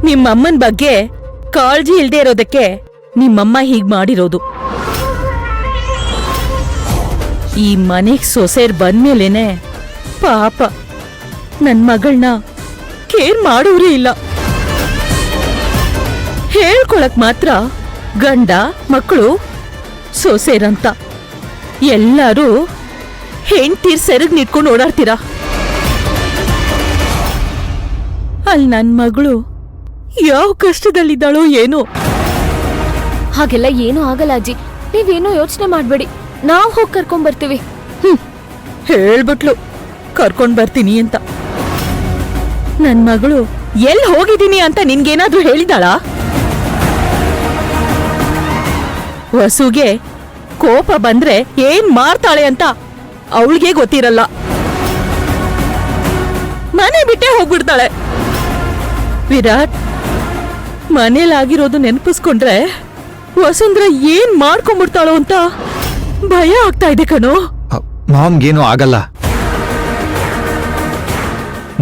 ನಿಮ್ಮಮ್ಮನ್ ಬಗ್ಗೆ ಕಾಳಜಿ ಇಲ್ದೇ ಇರೋದಕ್ಕೆ ನಿಮ್ಮಮ್ಮ ಹೀಗ್ ಮಾಡಿರೋದು. ಈ ಮನೆಗ್ ಸೊಸೆರ್ ಬಂದ್ಮೇಲೇನೆ ಪಾಪ ನನ್ ಮಗಳನ್ನ ಕೇರ್ ಮಾಡೋರೇ ಇಲ್ಲ. ಹೇಳ್ಕೊಳಕ್ ಮಾತ್ರ ಗಂಡ ಮಕ್ಕಳು ಸೊಸೆರಂತ ಎಲ್ಲರೂ ಹೆಂಡ್ತೀರ್ ಸೆರಗ್ ನಿಟ್ಕೊಂಡು ಓಡಾಡ್ತೀರಾ. ಅಲ್ಲಿ ನನ್ ಮಗಳು ಯಾವ ಕಷ್ಟದಲ್ಲಿದ್ದಾಳೋ ಏನೋ. ಹಾಗೆಲ್ಲ ಏನೂ ಆಗಲ್ಲ ಅಜ್ಜಿ, ನೀವೇನೋ ಯೋಚನೆ ಮಾಡ್ಬೇಡಿ, ನಾವ್ ಹೋಗಿ ಕರ್ಕೊಂಡ್ ಬರ್ತೀವಿ. ಹೇಳ್ಬಿಟ್ಲು ಕರ್ಕೊಂಡ್ ಬರ್ತೀನಿ ಅಂತ. ನನ್ ಮಗಳು ಎಲ್ ಹೋಗಿದ್ದೀನಿ ಅಂತ ನಿನ್ಗೇನಾದ್ರೂ ಹೇಳಿದಾಳ? ವಸುಗೆ ಕೋಪ ಬಂದ್ರೆ ಏನ್ ಮಾಡ್ತಾಳೆ ಅಂತ ಅವಳಿಗೆ ಗೊತ್ತಿರಲ್ಲ. ಮನೆ ಬಿಟ್ಟೆ ಹೋಗ್ಬಿಡ್ತಾಳೆ. ವಿರಾಟ್, ಮನೇಲಾಗಿರೋದು ನೆನಪಿಸ್ಕೊಂಡ್ರೆ ವಸುಂಧ್ರ ಏನ್ ಮಾಡ್ಕೊಂಡ್ಬಿಡ್ತಾಳೋ ಅಂತ ಭಯ ಆಗ್ತಾ ಇದೆ ಕಣೋ. ಮಾಮ್ಗೇನು ಆಗಲ್ಲ.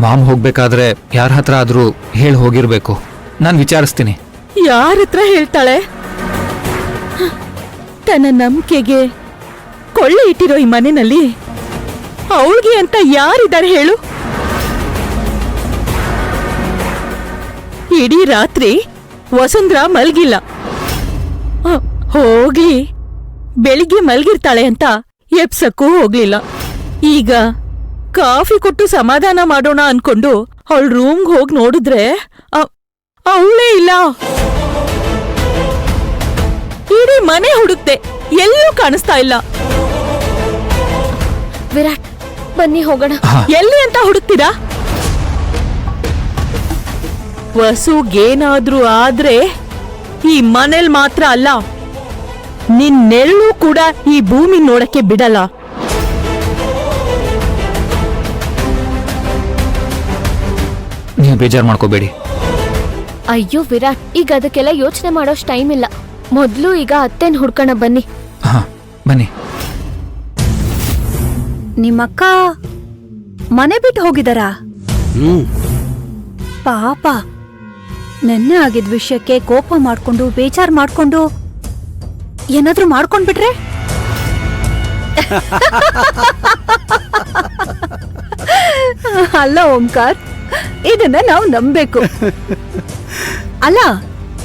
ಮಾಮ್ ಹೋಗ್ಬೇಕಾದ್ರೆ ಯಾರ ಹತ್ರ ಆದ್ರೂ ಹೇಳಿ ಹೋಗಿರ್ಬೇಕು. ನಾನ್ ವಿಚಾರಿಸ್ತೀನಿ. ಯಾರ ಹತ್ರ ಹೇಳ್ತಾಳೆ? ತನ್ನ ನಂಬಿಕೆಗೆ ಕೊಳ್ಳೆ ಇಟ್ಟಿರೋ ಈ ಮನೆಯಲ್ಲಿ ಅವಳಿಗೆ ಅಂತ ಯಾರಿದ್ದಾರೆ ಹೇಳು? ಇಡೀ ರಾತ್ರಿ ವಸುಂಧ್ರ ಮಲ್ಗಿಲ್ಲ. ಹೋಗ್ಲಿ, ಬೆಳಿಗ್ಗೆ ಮಲ್ಗಿರ್ತಾಳೆ ಅಂತ ಎಪ್ಸಕ್ಕೂ ಹೋಗ್ಲಿಲ್ಲ. ಈಗ ಕಾಫಿ ಕೊಟ್ಟು ಸಮಾಧಾನ ಮಾಡೋಣ ಅನ್ಕೊಂಡು ಅವಳ ರೂಮ್ಗೆ ಹೋಗಿ ನೋಡಿದ್ರೆ ಅವಳೇ ಇಲ್ಲ. ಇಡೀ ಮನೆ ಹುಡುಕ್ತೆ, ಎಲ್ಲೂ ಕಾಣಿಸ್ತಾ ಇಲ್ಲ. ವಿರಾಟ್, ಬನ್ನಿ ಹೋಗೋಣ. ಎಲ್ಲಿ ಅಂತ ಹುಡುಕ್ತೀರಾ? ವಸುಗೇನಾದ್ರೂ ಆದ್ರೆ ಈ ಮನೇಲ್ ಮಾತ್ರ ಅಲ್ಲ, ನಿನ್ ನೆರಳು ಕೂಡ ಈ ಭೂಮಿ ನೋಡಕ್ಕೆ ಬಿಡಲ್ಲ. ನೀವು ಬೇಜಾರು ಮಾಡ್ಕೋಬೇಡಿ. ಅಯ್ಯೋ ವಿರಾಟ್, ಈಗ ಅದಕ್ಕೆಲ್ಲ ಯೋಚನೆ ಮಾಡೋಷ್ಟು ಟೈಮ್ ಇಲ್ಲ. ಮೊದ್ಲು ಈಗ ಅತ್ತೆನ್ ಹುಡ್ಕೋಣ ಬನ್ನಿ. ಹಾ, ಬನ್ನಿ. ನಿಮ್ಮಕ್ಕ ಮನೆ ಬಿಟ್ಟು ಹೋಗಿದಾರಾ? ಪಾಪ, ನೆನ್ನೆ ಆಗಿದ್ ವಿಷಯಕ್ಕೆ ಕೋಪ ಮಾಡ್ಕೊಂಡು ಬೇಜಾರ್ ಮಾಡ್ಕೊಂಡು ಏನಾದ್ರೂ ಮಾಡ್ಕೊಂಡ್ಬಿಟ್ರೆ? ಅಲ್ಲ ಓಂಕಾರ್, ಇದನ್ನ ನಾವು ನಂಬೇಕು. ಅಲ್ಲ,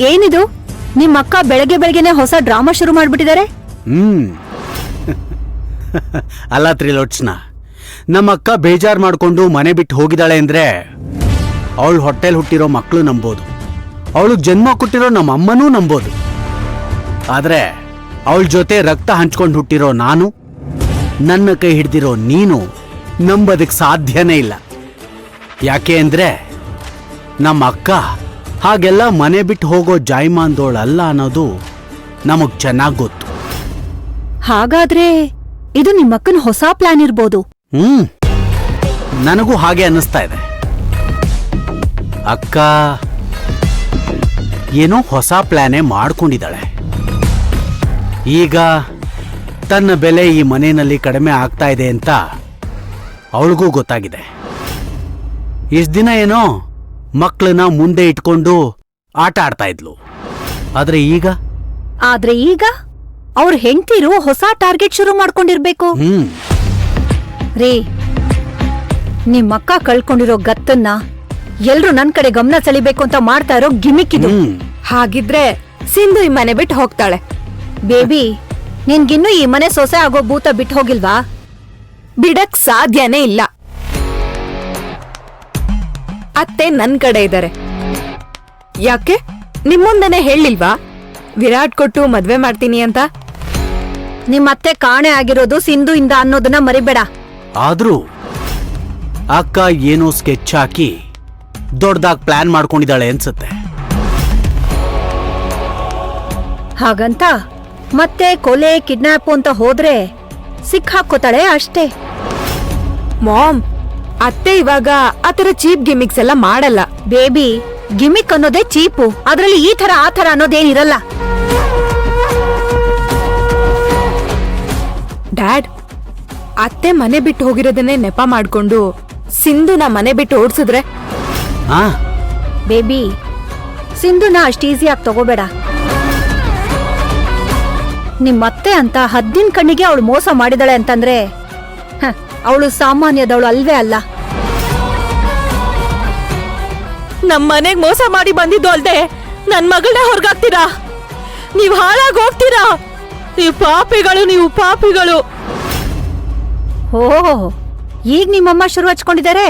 ಏನಿದು ನಿಮ್ಮಕ್ಕ ಬೆಳಗ್ಗೆ ಬೆಳಗ್ಗೆನೆ ಹೊಸ ಡ್ರಾಮಾ ಶುರು ಮಾಡ್ಬಿಟ್ಟಿದ್ದಾರೆ? ಅಲ್ಲ ತ್ರಿಲೋಚನ, ನಮ್ಮಕ್ಕ ಬೇಜಾರ್ ಮಾಡ್ಕೊಂಡು ಮನೆ ಬಿಟ್ಟು ಹೋಗಿದ್ದಾಳೆ ಅಂದ್ರೆ ಅವಳು ಹೊಟ್ಟೆಲ್ ಹುಟ್ಟಿರೋ ಮಕ್ಕಳು ನಂಬೋದು, ಅವಳು ಜನ್ಮ ಕೊಟ್ಟಿರೋ ನಮ್ಮ ಅಮ್ಮನೂ ನಂಬೋದು. ಆದ್ರೆ ಅವಳ ಜೊತೆ ರಕ್ತ ಹಂಚ್ಕೊಂಡು ಹುಟ್ಟಿರೋ ನಾನು, ನನ್ನ ಕೈ ಹಿಡ್ದಿರೋ ನೀನು ನಂಬೋದಕ್ಕೆ ಸಾಧ್ಯನೇ ಇಲ್ಲ. ಯಾಕೆ ಅಂದ್ರೆ ನಮ್ಮ ಅಕ್ಕ ಹಾಗೆಲ್ಲ ಮನೆ ಬಿಟ್ಟು ಹೋಗೋ ಜಾಯ್ಮಾನ್ದೋಳಲ್ಲ ಅನ್ನೋದು ನಮಗ್ ಚೆನ್ನಾಗ್ ಗೊತ್ತು. ಹಾಗಾದ್ರೆ ಇದು ನಿಮ್ಮಕ್ಕನ ಹೊಸ ಪ್ಲಾನ್ ಇರ್ಬೋದು. ನನಗೂ ಹಾಗೆ ಅನ್ನಿಸ್ತಾ ಇದೆ. ಅಕ್ಕ ಏನೋ ಹೊಸ ಪ್ಲಾನೇ ಮಾಡ್ಕೊಂಡಿದ್ದಾಳೆ. ಈಗ ತನ್ನ ಬೆಲೆ ಈ ಮನೆಯಲ್ಲಿ ಕಡಿಮೆ ಆಗ್ತಾ ಇದೆ ಅಂತ ಅವಳಿಗೂ ಗೊತ್ತಾಗಿದೆ. ಇಷ್ಟ ದಿನ ಏನೋ ಮಕ್ಕಳನ್ನ ಮುಂದೆ ಇಟ್ಕೊಂಡು ಆಟ ಆಡ್ತಾ ಇದ್ಲು. ಆದ್ರೆ ಈಗ ಅವ್ರ ಹೆಂಡ್ತಿರು ಹೊಸ ಟಾರ್ಗೆಟ್ ಶುರು ಮಾಡ್ಕೊಂಡಿರ್ಬೇಕು. ರೀ, ನಿಮ್ಮಕ್ಕ ಕಳ್ಕೊಂಡಿರೋ ಗತ್ತನ್ನ ಎಲ್ರು ನನ್ ಕಡೆ ಗಮನ ಸೆಳಿಬೇಕು ಅಂತ ಮಾಡ್ತಾ ಇರೋ ಗಿಮಿಕ್ ಇದು. ಹಾಗಿದ್ರೆ ಸಿಂಧು ಈ ಮನೆ ಬಿಟ್ಟು ಹೋಗ್ತಾಳೆ. ಬೇಬಿ, ನಿನ್ಗಿನ್ನೂ ಈ ಮನೆ ಸೊಸೆ ಆಗೋ ಭೂತ ಬಿಟ್ಟು ಹೋಗಿಲ್ವಾ? ಬಿಡಕ್ ಸಾಧ್ಯನೇ ಇಲ್ಲ. ಅತ್ತೆ ನನ್ ಕಡೆ ಇದ್ದಾರೆ. ಯಾಕೆ ನಿಮ್ಮುಂದನೆ ಹೇಳಿಲ್ವಾ ವಿರಾಟ್ ಕೊಟ್ಟು ಮದ್ವೆ ಮಾಡ್ತೀನಿ ಅಂತ? ನಿಮ್ಮತ್ತೆ ಕಾಣೆ ಆಗಿರೋದು ಸಿಂಧು ಇಂದ ಅನ್ನೋದನ್ನ ಮರಿಬೇಡ. ಆದ್ರೂ ಅಕ್ಕ ಏನೋ ಸ್ಕೆಚ್ ಹಾಕಿ ದೊಡ್ಡದಾಗಿ ಪ್ಲಾನ್ ಮಾಡ್ಕೊಂಡಿದ್ದಾಳೆ ಅನ್ಸುತ್ತೆ. ಹಾಗಂತ ಮತ್ತೆ ಕೊಲೆ ಕಿಡ್ನಾಪ್ ಅಂತ ಹೋದ್ರೆ ಸಿಕ್ಕಾಕೋತಾಳೆ ಅಷ್ಟೇ. ಮಾಮ್, ಅತ್ತೆ ಇವಾಗ ಆತರ ಚೀಪ್ ಗಿಮಿಕ್ಸ್ ಎಲ್ಲ ಮಾಡಲ್ಲ. ಬೇಬಿ, ಗಿಮಿಕ್ ಅನ್ನೋದೇ ಚೀಪು. ಅದ್ರಲ್ಲಿ ಈ ತರ ಆ ತರ ಅನ್ನೋದೇನಿರಲ್ಲ. ಡ್ಯಾಡ್, ಅತ್ತೆ ಮನೆ ಬಿಟ್ಟು ಹೋಗಿರೋದನ್ನೇ ನೆಪ ಮಾಡ್ಕೊಂಡು ಸಿಂಧುನ ಮನೆ ಬಿಟ್ಟು ಓಡಿಸಿದ್ರೆ? ಬೇಬಿ, ಸಿಂಧುನ ಅಷ್ಟು ಈಸಿಯಾಗಿ ತಗೋಬೇಡ. ನಿಮ್ಮತ್ತೆ ಅಂತ ಹದ್ದಿನ ಕಣ್ಣಿಗೆ ಅವಳು ಮೋಸ ಮಾಡಿದಾಳೆ ಅಂತಂದ್ರೆ ಅವಳು ಸಾಮಾನ್ಯದವಳು ಅಲ್ವೇ ಅಲ್ಲ. ನಮ್ ಮನೆಗ್ ಮೋಸ ಮಾಡಿ ಬಂದಿದ್ದು ಅಲ್ದೆ ನನ್ ಮಗಳನ್ನ ಹೊರಗಾಗ್ತೀರಾ? ನೀವ್ ಹಾಳಾಗ್ ಹೋಗ್ತೀರಾ. ನೀವು ಪಾಪಿಗಳು, ನೀವು ಪಾಪಿಗಳು. ಓಹ್, ಈಗ ನಿಮ್ಮಮ್ಮ ಶುರು ಹಚ್ಕೊಂಡಿದ್ದಾರೆ.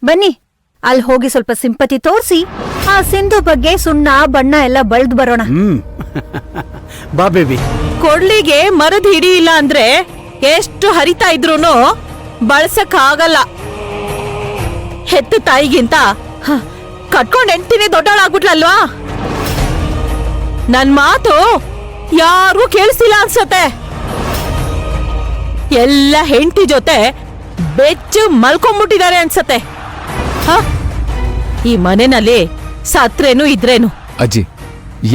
ಬನ್ನಿ ಅಲ್ಲಿ ಹೋಗಿ ಸ್ವಲ್ಪ ಸಿಂಪತಿ ತೋರಿಸಿ ಆ ಸಿಂಧು ಬಗ್ಗೆ ಸುಣ್ಣ ಬಣ್ಣ ಎಲ್ಲ ಬಳ್ದ್ ಬರೋಣ. ಬಾ ಬೇಬಿ. ಕೊಡ್ಲಿಗೆ ಮರದ ಹಿಡಿ ಇಲ್ಲ ಅಂದ್ರೆ ಎಷ್ಟು ಹರಿತಾ ಇದ್ರೂನು ಬಳಸಕ್ ಆಗಲ್ಲ. ಹೆತ್ತ ತಾಯಿಗಿಂತ ಕಟ್ಕೊಂಡ್ ಹೆಂಡ್ತಿನೇ ದೊಡ್ಡವಳಾಗ್ಬಿಟ್ಲಲ್ವಾ? ನನ್ ಮಾತು ಯಾರೂ ಕೇಳಿಸಿಲ್ಲ ಅನ್ಸತ್ತೆ. ಎಲ್ಲ ಹೆಂಡತಿ ಜೊತೆ ಬೆಚ್ಚು ಮಲ್ಕೊಂಡ್ಬಿಟ್ಟಿದ್ದಾರೆ ಅನ್ಸತ್ತೆ. ಈ ಮನೆಯಲ್ಲಿ ಸತ್ರೇನು ಇದ್ರೇನು. ಅಜ್ಜಿ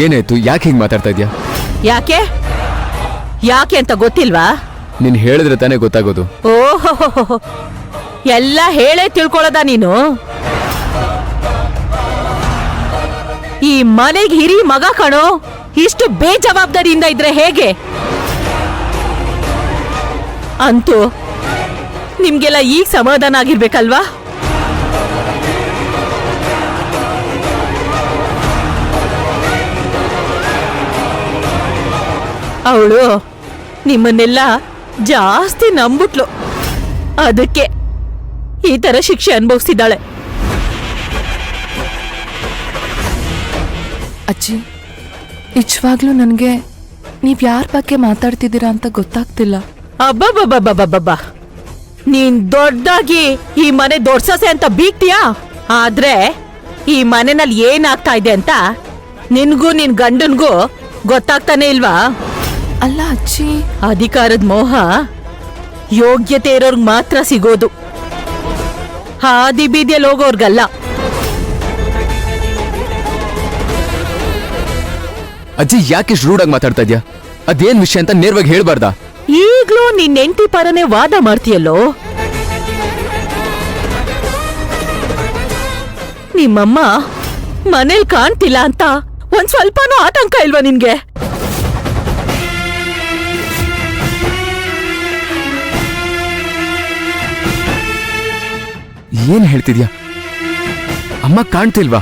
ಏನಾಯ್ತು? ಯಾಕೆ ಹಿಂಗ್ ಮಾತಾಡ್ತಾ ಇದ್ಯಾ? ಯಾಕೆ ಯಾಕೆ ಅಂತ ಗೊತ್ತಿಲ್ವಾ? ನೀನ್ ಹೇಳಿದ್ರೆ ತಾನೇ ಗೊತ್ತಾಗೋದು. ಓಹೋ, ಎಲ್ಲ ಹೇಳೇ ತಿಳ್ಕೊಳ್ಳೋದ ನೀನು? ಈ ಮನೆಗೆ ಹಿರಿ ಮಗ ಕಣೋ. ಇಷ್ಟು ಬೇಜವಾಬ್ದಾರಿಯಿಂದ ಇದ್ರೆ ಹೇಗೆ? ಅಂತೂ ನಿಮ್ಗೆಲ್ಲ ಈಗ ಸಮಾಧಾನ ಆಗಿರ್ಬೇಕಲ್ವಾ? ಅವಳು ನಿಮ್ಮನ್ನೆಲ್ಲ ಜಾಸ್ತಿ ನಂಬಿಟ್ಲು, ಅದಕ್ಕೆ ಈ ತರ ಶಿಕ್ಷೆ ಅನುಭವಿಸಿದ್ದಾಳೆ. ಅಜ್ಜಿ, ನಿಜವಾಗ್ಲೂ ನನಗೆ ನೀವ್ ಯಾರ ಬಗ್ಗೆ ಮಾತಾಡ್ತಿದ್ದೀರಾ ಅಂತ ಗೊತ್ತಾಗ್ತಿಲ್ಲ. ಅಬ್ಬಬ್ಬಬ್ಬಬ್ಬಬ್ಬ, ನೀನ್ ದೊಡ್ಡದಾಗಿ ಈ ಮನೆ ದೊಡ್ಸಸೆ ಅಂತ ಬೀಗ್ತೀಯಾ? ಆದ್ರೆ ಈ ಮನೆನಲ್ಲಿ ಏನಾಗ್ತಾ ಇದೆ ಅಂತ ನಿನ್ಗೂ ನಿನ್ ಗಂಡನ್ಗೂ ಗೊತ್ತಾಗ್ತಾನೆ ಇಲ್ವಾ? ಅಲ್ಲ ಅಜ್ಜಿ, ಅಧಿಕಾರದ ಮೋಹ ಯೋಗ್ಯತೆ ಇರೋರ್ಗ್ ಮಾತ್ರ ಸಿಗೋದು, ಹಾದಿ ಬೀದಿಯಲ್ಲಿ ಹೋಗೋರ್ಗಲ್ಲ. ಅಜ್ಜಿ ಯಾಕೆ ರೂಢಾಗಿ ಮಾತಾಡ್ತಾ ಇದ್ಯಾ? ಅದೇನ್ ವಿಷಯ ಅಂತ ನೇರವಾಗಿ ಹೇಳ್ಬಾರ್ದಾ? ಈಗ್ಲೂ ನಿನ್ ಹೆಂಡತಿ ಪರನೇ ವಾದ ಮಾಡ್ತೀಯಲ್ಲೋ? ನಿಮ್ಮಮ್ಮ ಮನೇಲಿ ಕಾಣ್ತಿಲ್ಲ ಅಂತ ಒಂದ್ ಸ್ವಲ್ಪನೂ ಆತಂಕ ಇಲ್ವಾ ನಿನ್ಗೆ? ಏನ್ ಹೇಳ್ತಿದ್ಯಾ? ಅಮ್ಮ ಕಾಣ್ತಿಲ್ವಾ?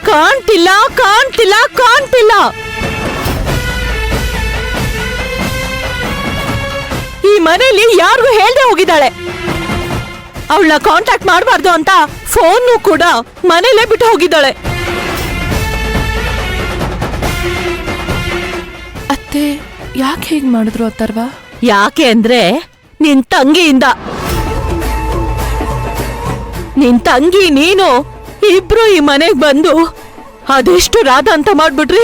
ಕಾಣ್ತಿಲ್ಲ, ಕಾಣ್ತಿಲ್ಲ, ಕಾಣ್ತಿಲ್ಲ. ಈ ಮನೇಲಿ ಯಾರಿಗೂ ಹೇಳ್ದೆ ಹೋಗಿದ್ದಾಳೆ. ಅವಳನ್ನ ಕಾಂಟ್ಯಾಕ್ಟ್ ಮಾಡಬಾರ್ದು ಅಂತ ಫೋನ್ ಕೂಡ ಮನೇಲೆ ಬಿಟ್ಟು ಹೋಗಿದ್ದಾಳೆ. ಅತ್ತೆ ಯಾಕೆ ಹೀಗ್ ಮಾಡಿದ್ರು ಅಥರ್ವ? ಯಾಕೆ ಅಂದ್ರೆ ನಿನ್ ತಂಗಿಯಿಂದ. ನಿನ್ ತಂಗಿ ನೀನು ಇಬ್ರು ಈ ಮನೆಗ್ ಬಂದು ಅದೆಷ್ಟು ರಾಧ ಅಂತ ಮಾಡ್ಬಿಟ್ರಿ.